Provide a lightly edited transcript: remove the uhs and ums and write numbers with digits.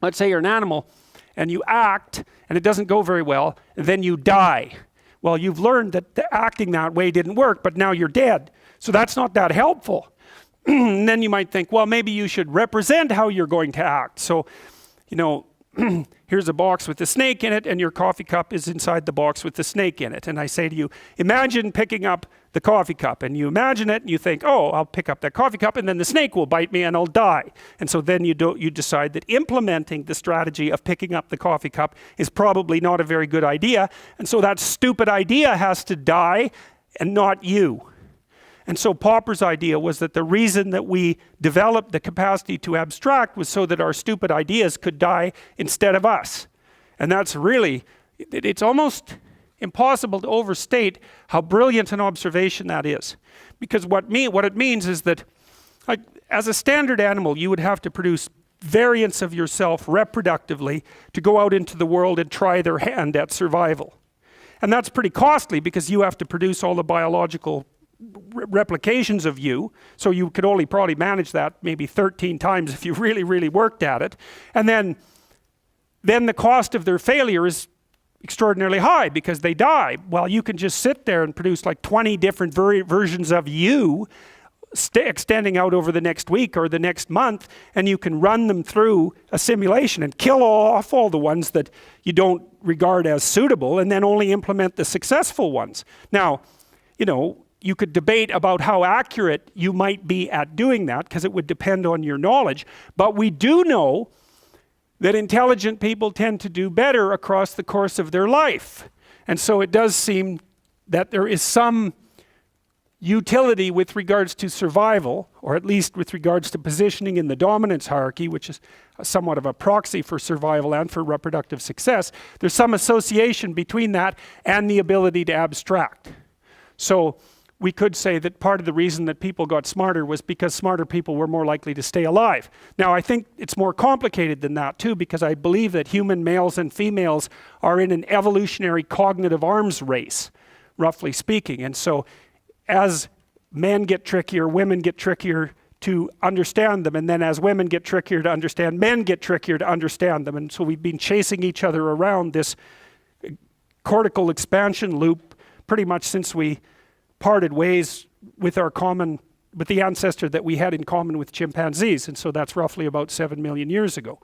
let's say you're an animal and you act and it doesn't go very well, and then you die. Well, you've learned that acting that way didn't work, but now you're dead. So that's not that helpful. And then you might think, well, maybe you should represent how you're going to act. So, you know, here's a box with a snake in it, and your coffee cup is inside the box with the snake in it. And I say to you, imagine picking up the coffee cup, and you imagine it and you think, oh, I'll pick up that coffee cup and then the snake will bite me and I'll die. And so then you decide that implementing the strategy of picking up the coffee cup is probably not a very good idea. And so that stupid idea has to die and not you. And so Popper's idea was that the reason that we developed the capacity to abstract was so that our stupid ideas could die instead of us. And that's really, it's almost impossible to overstate how brilliant an observation that is. Because what it means is that, like, as a standard animal, you would have to produce variants of yourself reproductively to go out into the world and try their hand at survival. And that's pretty costly because you have to produce all the biological replications of you, so you could only probably manage that maybe 13 times if you really, really worked at it. And then the cost of their failure is extraordinarily high because they die. Well, you can just sit there and produce like 20 different versions of you extending out over the next week or the next month, and you can run them through a simulation and kill off all the ones that you don't regard as suitable and then only implement the successful ones. Now, you know, you could debate about how accurate you might be at doing that because it would depend on your knowledge, but we do know that intelligent people tend to do better across the course of their life. And so it does seem that there is some utility with regards to survival, or at least with regards to positioning in the dominance hierarchy, which is somewhat of a proxy for survival and for reproductive success. There's some association between that and the ability to abstract. So we could say that part of the reason that people got smarter was because smarter people were more likely to stay alive. Now, I think it's more complicated than that too, because I believe that human males and females are in an evolutionary cognitive arms race, roughly speaking. And so as men get trickier, women get trickier to understand them. And then as women get trickier to understand, men get trickier to understand them. And so we've been chasing each other around this cortical expansion loop pretty much since we parted ways with the ancestor that we had in common with chimpanzees. And so that's roughly about 7 million years ago.